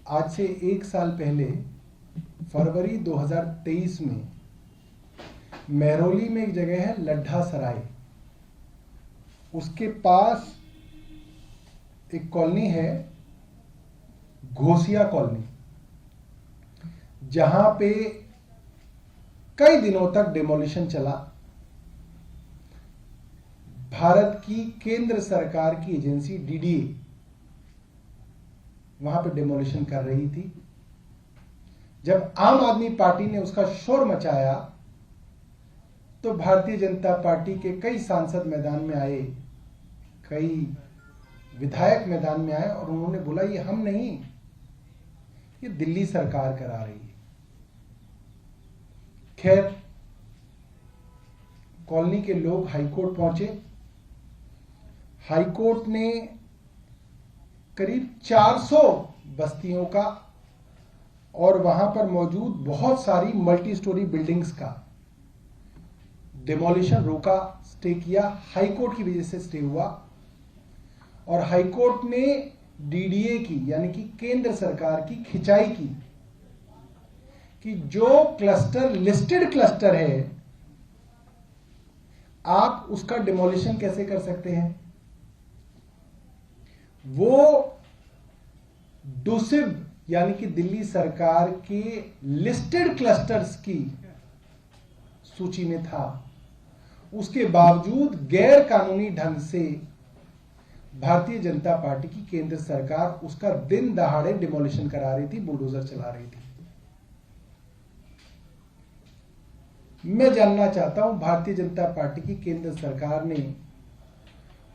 आज से 1 साल पहले फरवरी 2023 में महरौली में एक जगह है लड्ढा सराय, उसके पास एक कॉलोनी है घोसिया कॉलोनी, जहां पे कई दिनों तक डिमोलिशन चला। भारत की केंद्र सरकार की एजेंसी डीडीए वहां पे डिमोलिशन कर रही थी। जब आम आदमी पार्टी ने उसका शोर मचाया तो भारतीय जनता पार्टी के कई सांसद मैदान में आए, कई विधायक मैदान में आए और उन्होंने बोला ये हम नहीं, ये दिल्ली सरकार करा रही है। खैर, कॉलोनी के लोग हाईकोर्ट पहुंचे। हाईकोर्ट ने करीब 400 बस्तियों का और वहां पर मौजूद बहुत सारी मल्टी स्टोरी बिल्डिंग्स का डिमोलिशन रोका, स्टे किया। हाईकोर्ट की वजह से स्टे हुआ और हाईकोर्ट ने डीडीए की यानी कि केंद्र सरकार की खिंचाई की कि जो क्लस्टर लिस्टेड क्लस्टर है, आप उसका डिमोलिशन कैसे कर सकते हैं। वो डूसिब यानी कि दिल्ली सरकार के लिस्टेड क्लस्टर्स की सूची में था। उसके बावजूद गैर कानूनी ढंग से भारतीय जनता पार्टी की केंद्र सरकार उसका दिन दहाड़े डिमोलिशन करा रही थी, बुलडोजर चला रही थी। मैं जानना चाहता हूं, भारतीय जनता पार्टी की केंद्र सरकार ने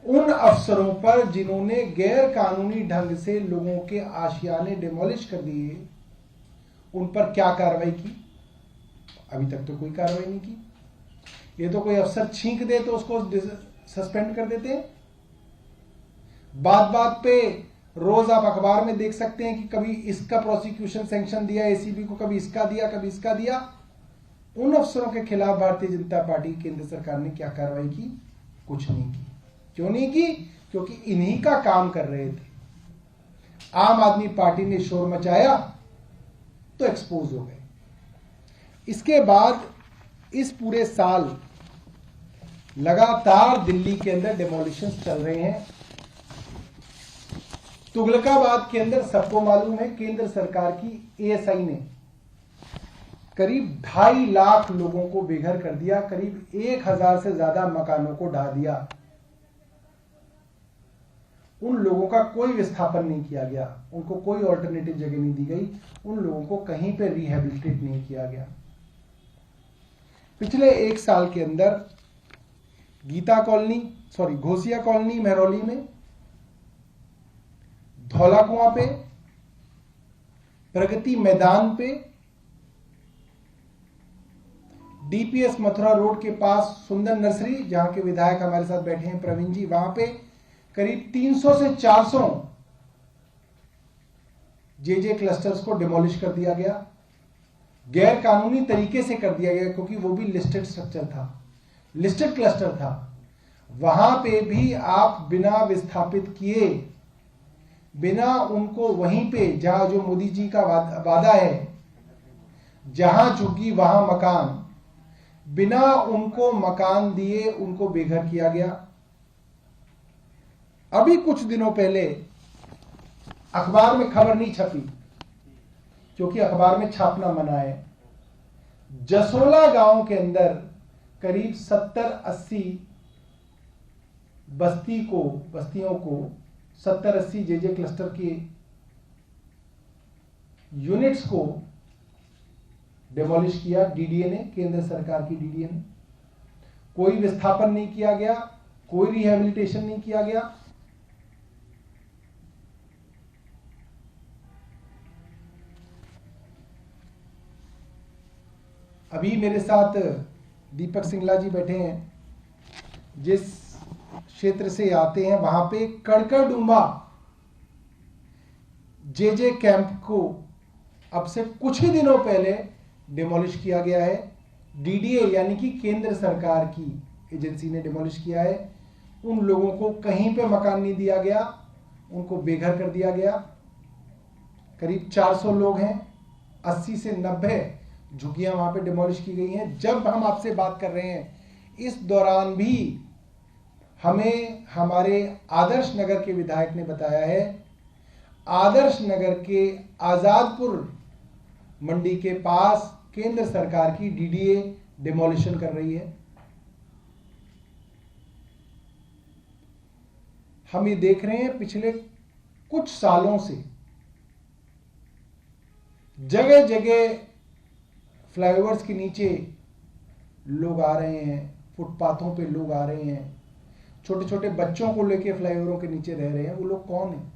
उन अफसरों पर जिन्होंने गैर कानूनी ढंग से लोगों के आशियाने डिमोलिश कर दिए, उन पर क्या कार्रवाई की। अभी तक तो कोई कार्रवाई नहीं की। ये तो कोई अफसर छींक दे तो उसको सस्पेंड कर देते हैं। बात बात पे रोज आप अखबार में देख सकते हैं कि कभी इसका प्रोसिक्यूशन सैंक्शन दिया एसीबी को, कभी इसका दिया, कभी इसका दिया। उन अफसरों के खिलाफ भारतीय जनता पार्टी केंद्र सरकार ने क्या कार्रवाई की? कुछ नहीं की। क्यों नहीं की? क्योंकि इन्हीं का काम कर रहे थे। आम आदमी पार्टी ने शोर मचाया तो एक्सपोज हो गए। इसके बाद इस पूरे साल लगातार दिल्ली के अंदर डिमोलिशंस चल रहे हैं। तुगलकाबाद के अंदर सबको मालूम है, केंद्र सरकार की एएसआई ने करीब 2.5 लाख लोगों को बेघर कर दिया, करीब 1000 से ज्यादा मकानों को ढा दिया। उन लोगों का कोई विस्थापन नहीं किया गया, उनको कोई ऑल्टरनेटिव जगह नहीं दी गई, उन लोगों को कहीं पे रिहेबिलिटेट नहीं किया गया। पिछले 1 साल के अंदर घोसिया कॉलोनी महरौली में, धौला कुआं पे, प्रगति मैदान पे, डीपीएस मथुरा रोड के पास सुंदर नर्सरी, जहां के विधायक हमारे साथ बैठे हैं प्रवीण जी, वहां पे करीब 300 से 400 जेजे क्लस्टर्स को डिमोलिश कर दिया गया। गैर कानूनी तरीके से कर दिया गया क्योंकि वो भी लिस्टेड स्ट्रक्चर था, लिस्टेड क्लस्टर था। वहां पे भी आप बिना विस्थापित किए, बिना उनको वहीं पे जहां जो मोदी जी का वादा है, जहां झुकी वहां मकान, बिना उनको मकान दिए उनको बेघर किया गया। अभी कुछ दिनों पहले अखबार में खबर नहीं छपी क्योंकि अखबार में छापना मना है। जसोला गांव के अंदर करीब 70-80 बस्तियों को 70-80 जेजे क्लस्टर के यूनिट्स को डिमोलिश किया डीडीए ने, केंद्र सरकार की डीडीए ने। कोई विस्थापन नहीं किया गया, कोई रिहेबिलिटेशन नहीं किया गया। अभी मेरे साथ दीपक सिंगला जी बैठे हैं, जिस क्षेत्र से आते हैं वहां पे कड़कड़डूंबा जेजे कैंप को अब से कुछ ही दिनों पहले डिमोलिश किया गया है। डीडीए यानी कि केंद्र सरकार की एजेंसी ने डिमोलिश किया है। उन लोगों को कहीं पे मकान नहीं दिया गया, उनको बेघर कर दिया गया। करीब 400 लोग हैं, 80 से 90 झुग्गियां वहां पे डिमोलिश की गई हैं। जब हम आपसे बात कर रहे हैं इस दौरान भी हमें हमारे आदर्श नगर के विधायक ने बताया है, आदर्श नगर के आजादपुर मंडी के पास केंद्र सरकार की डीडीए डिमोलिशन कर रही है। हम ये देख रहे हैं पिछले कुछ सालों से जगह जगह फ्लाईओवर्स के नीचे लोग आ रहे हैं, फुटपाथों पे लोग आ रहे हैं, छोटे छोटे बच्चों को लेके फ्लाईओवरों के नीचे रह रहे हैं। वो लोग कौन हैं?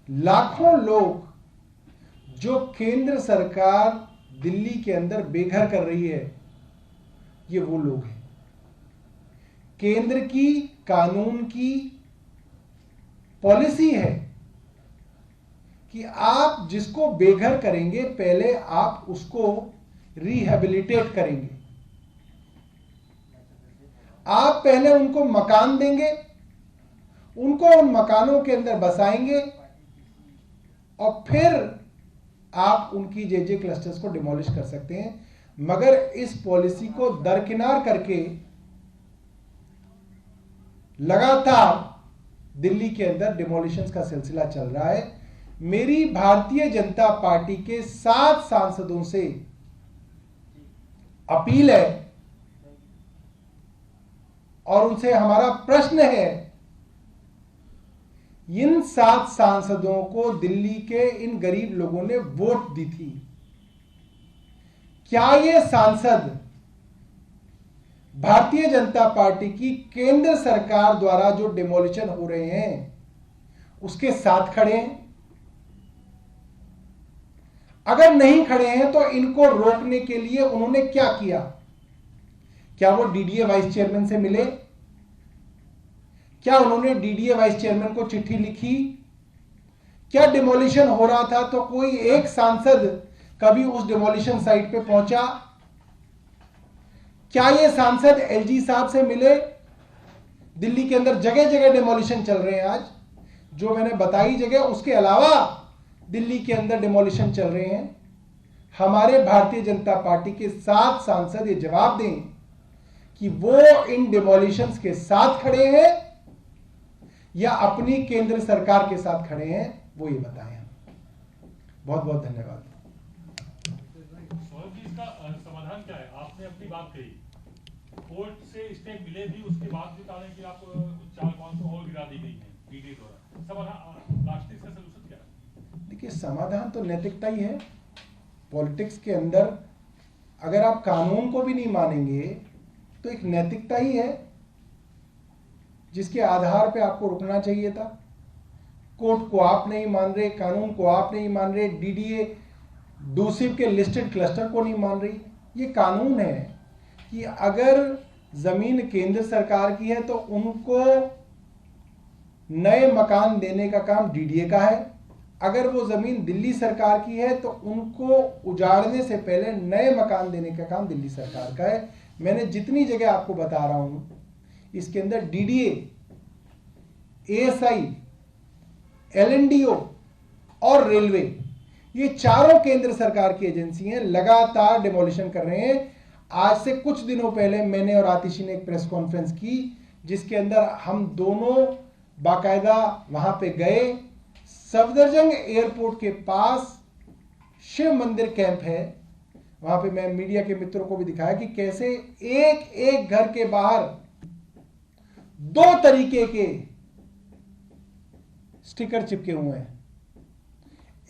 लाखों लोग जो केंद्र सरकार दिल्ली के अंदर बेघर कर रही है, ये वो लोग हैं। केंद्र की कानून की पॉलिसी है कि आप जिसको बेघर करेंगे पहले आप उसको रिहेबिलिटेट करेंगे। आप पहले उनको मकान देंगे, उनको उन मकानों के अंदर बसाएंगे और फिर आप उनकी जे क्लस्टर्स को डिमोलिश कर सकते हैं। मगर इस पॉलिसी को दरकिनार करके लगातार दिल्ली के अंदर डिमोलिशंस का सिलसिला चल रहा है। मेरी भारतीय जनता पार्टी के 7 सांसदों से अपील है और उनसे हमारा प्रश्न है, इन 7 सांसदों को दिल्ली के इन गरीब लोगों ने वोट दी थी। क्या ये सांसद भारतीय जनता पार्टी की केंद्र सरकार द्वारा जो डिमोलिशन हो रहे हैं उसके साथ खड़े हैं? अगर नहीं खड़े हैं तो इनको रोकने के लिए उन्होंने क्या किया? क्या वो डीडीए वाइस चेयरमैन से मिले? क्या उन्होंने डीडीए वाइस चेयरमैन को चिट्ठी लिखी? क्या डिमोलिशन हो रहा था तो कोई एक सांसद कभी उस डिमोलिशन साइट पे पहुंचा? क्या ये सांसद एलजी साहब से मिले? दिल्ली के अंदर जगह जगह डिमोलिशन चल रहे हैं। आज जो मैंने बताई जगह, उसके अलावा दिल्ली के अंदर डिमोलिशन चल रहे हैं। हमारे भारतीय जनता पार्टी के 7 सांसद ये जवाब दें कि वो इन डिमोलिशंस के साथ खड़े हैं या अपनी केंद्र सरकार के साथ खड़े हैं, वो ये बताएं। बहुत बहुत धन्यवाद। इसका समाधान क्या है? आपने अपनी बात कही, कोर्ट से स्टे मिले भी, उसके बाद भी कहा कि आप 4-500 और गिरा दी गई है डीडी द्वारा। समाधान लास्ट इसका सलूशन क्या है? देखिए, समाधान तो नैतिकता ही है। पॉलिटिक्स के अंदर अगर आप कानून को भी नहीं मानेंगे तो एक नैतिकता ही है जिसके आधार पे आपको रुकना चाहिए था। कोर्ट को आप नहीं मान रहे, कानून को आप नहीं मान रहे, डीडीए डूसिव के लिस्टेड क्लस्टर को नहीं मान रही। ये कानून है कि अगर जमीन केंद्र सरकार की है तो उनको नए मकान देने का काम डीडीए का है। अगर वो जमीन दिल्ली सरकार की है तो उनको उजाड़ने से पहले नए मकान देने का काम दिल्ली सरकार का है। मैंने जितनी जगह आपको बता रहा हूं, इसके अंदर डीडीए, एएसआई, एलएनडीओ और रेलवे, ये चारों केंद्र सरकार की एजेंसी हैं, लगातार डिमोलिशन कर रहे हैं। आज से कुछ दिनों पहले मैंने और आतिशी ने एक प्रेस कॉन्फ्रेंस की जिसके अंदर हम दोनों बाकायदा वहां पे गए। सफदरजंग एयरपोर्ट के पास शिव मंदिर कैंप है, वहां पे मैं मीडिया के मित्रों को भी दिखाया कि कैसे एक एक घर के बाहर 2 तरीके के स्टिकर चिपके हुए हैं।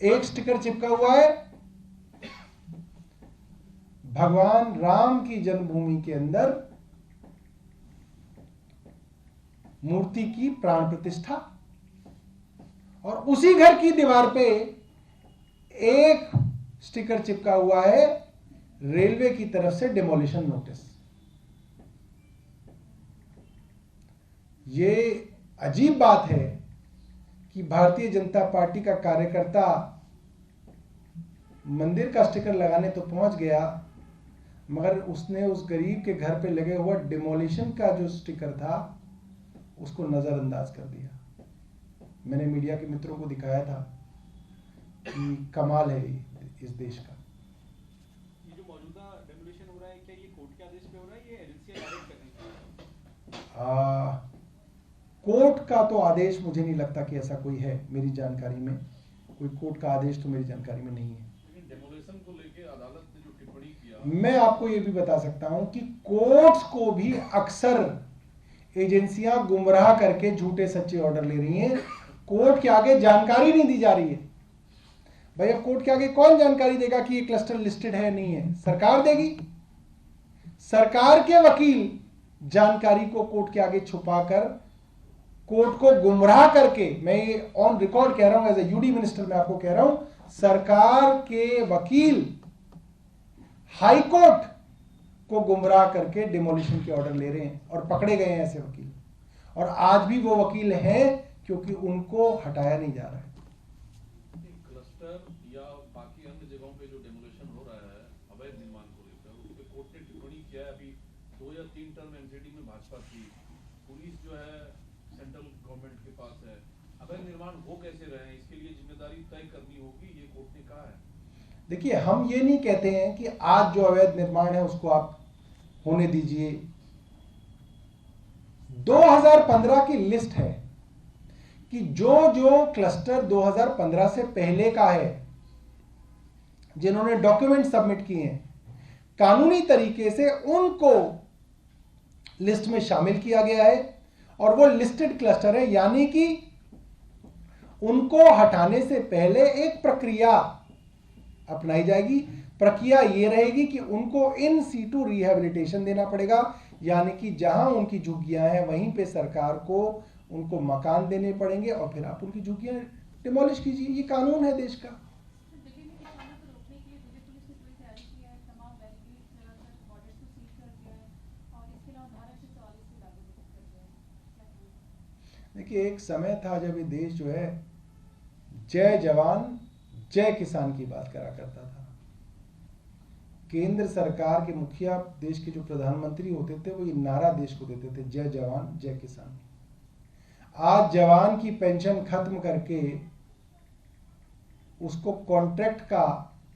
एक स्टिकर चिपका हुआ है भगवान राम की जन्मभूमि के अंदर मूर्ति की प्राण प्रतिष्ठा, और उसी घर की दीवार पे एक स्टिकर चिपका हुआ है रेलवे की तरफ से डिमोलिशन नोटिस। ये अजीब बात है कि भारतीय जनता पार्टी का कार्यकर्ता मंदिर का स्टिकर लगाने तो पहुंच गया, मगर उसने उस गरीब के घर पे लगे हुआ डिमोलिशन का जो स्टिकर था उसको नजरअंदाज कर दिया। मैंने मीडिया के मित्रों को दिखाया था कि कमाल है इस देश का। ये जो मौजूदा डेमोलिशन हो रहा है, क्या ये कोर्ट के आदेश पे हो रहा है या एजेंसियां डायरेक्ट कर रही हैं? कोर्ट का तो आदेश मुझे नहीं लगता कि ऐसा कोई है, मेरी जानकारी में कोई कोर्ट का आदेश तो मेरी जानकारी में नहीं है। लेकिन डेमोलेशन को लेके अदालत ने जो टिप्पणी किया, मैं आपको ये भी बता सकता हूं कि कोर्ट्स को भी अक्सर एजेंसियां गुमराह करके झूठे सच्चे ऑर्डर ले रही हैं। कोर्ट के आगे जानकारी नहीं दी जा रही है। भाई अब कोर्ट के आगे कौन जानकारी देगा कि ये क्लस्टर लिस्टेड है नहीं है? सरकार देगी। सरकार के वकील जानकारी को कोर्ट के आगे छुपाकर कोर्ट को गुमराह करके, मैं ये ऑन रिकॉर्ड कह रहा हूं, एज ए यूडी मिनिस्टर मैं आपको कह रहा हूं, सरकार के वकील हाई कोर्ट को गुमराह करके डिमोलिशन के ऑर्डर ले रहे हैं और पकड़े गए हैं ऐसे वकील। और आज भी वो वकील हैं क्योंकि उनको हटाया नहीं जा रहा है। क्लस्टर या बाकी अन्य जगहों पे जो डेमोलेशन हो रहा है अवैध निर्माण को लेकर, उस पे कोर्ट ने टिप्पणी किया है। अभी 2 या 3 टर्म एमसीडी में भाजपा थी, पुलिस जो है सेंट्रल गवर्नमेंट के पास है, अवैध निर्माण हो कैसे रहे हैं इसके लिए जिम्मेदारी तय करनी होगी, ये कोर्ट ने कहा है। देखिए, हम ये नहीं कहते हैं कि आज जो अवैध निर्माण है उसको आप होने दीजिए। 2015 की लिस्ट है कि जो जो क्लस्टर 2015 से पहले का है, जिन्होंने डॉक्यूमेंट सबमिट किए हैं, कानूनी तरीके से उनको लिस्ट में शामिल किया गया है और वो लिस्टेड क्लस्टर है। यानी कि उनको हटाने से पहले एक प्रक्रिया अपनाई जाएगी। प्रक्रिया ये रहेगी कि उनको इन सीटू रिहेबिलिटेशन देना पड़ेगा, यानी कि जहां उनकी झुग्गियां हैं वहीं पे सरकार को उनको मकान देने पड़ेंगे और फिर आप उनकी झुग्गियां डिमोलिश कीजिए। ये कानून है देश का। दिल्ली में किसानों को रोकने के लिए दिल्ली पुलिस ने पूरी तैयारी की है, तमाम बैरिकेड्स लगाकर बॉर्डर्स को सील कर दिया है और इसके अलावा धारा 144 से लागू कर दिया है। क्या कहेंगे? देखिए, एक समय था जब ये देश जो है जय जवान जय किसान की बात करा करता था। केंद्र सरकार के मुखिया, देश के जो प्रधानमंत्री होते थे, वो ये नारा देश को देते थे, जय जवान जय किसान। आज जवान की पेंशन खत्म करके उसको कॉन्ट्रैक्ट का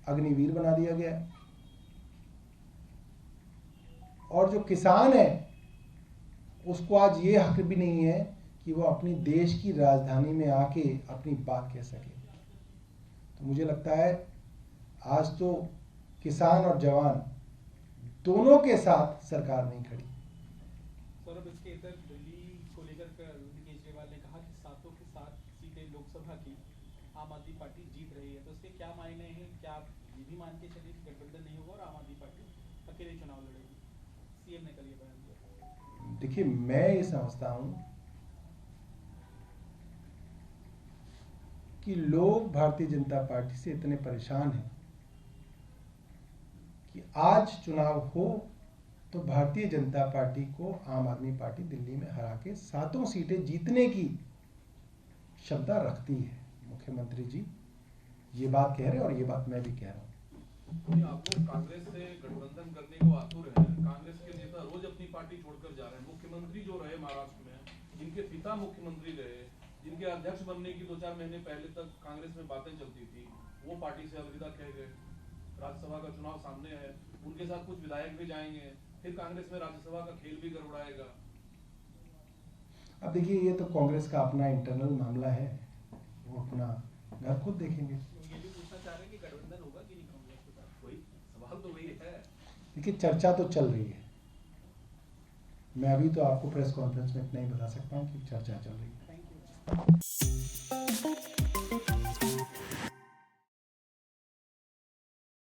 अग्निवीर बना दिया गया है। और जो किसान है उसको आज ये हक भी नहीं है कि वो अपनी देश की राजधानी में आके अपनी बात कह सके। तो मुझे लगता है आज तो किसान और जवान दोनों के साथ सरकार नहीं खड़ी। सौरभ, इसके इधर दिल्ली को लेकर अरविंद केजरीवाल ने कहा कि 7 के 7 सीटें लोकसभा की आम आदमी पार्टी जीत रही है, तो उसके क्या मायने हैं? क्या आप ये भी मान के चलिए कि गठबंधन नहीं होगा और आम आदमी पार्टी अकेले चुनाव लड़ेगी? सीएम ने कल ये बयान दिया। देखिए, मैं ये समझता हूं कि लोग भारतीय जनता पार्टी से इतने परेशान हैं कि आज चुनाव हो तो भारतीय जनता पार्टी को आम आदमी पार्टी दिल्ली में हरा के 7 सीटें जीतने की क्षमता रखती है। मुख्यमंत्री जी ये बात कह रहे हैं और ये बात मैं भी कह रहा हूं। आप लोग कांग्रेस से गठबंधन करने को आतुर हैं। कांग्रेस के नेता रोज अपनी पार्टी छोड़कर जा रहे हैं। मुख्यमंत्री जो रहे महाराष्ट्र में, जिनके पिता मुख्यमंत्री रहे, जिनके अध्यक्ष बनने की 2-4 महीने पहले तक कांग्रेस में बातें चलती थी, वो पार्टी से अलविदा कह गए। राज्यसभा का चुनाव सामने है, उनके साथ कुछ विधायक भी जाएंगे, फिर कांग्रेस में राज्यसभा का खेल भी गड़बड़ाएगा। अब देखिए, ये तो कांग्रेस का अपना इंटरनल मामला है, वो अपना घर खुद देखेंगे। ये भी पूछना चाह रहे हैं कि गठबंधन होगा कि नहीं कांग्रेस के साथ? वही सवाल तो वही है। देखिए, चर्चा तो चल रही है। मैं अभी तो आपको प्रेस कॉन्फ्रेंस में इतना ही बता सकता हूँ कि चर्चा चल रही है। Thank you.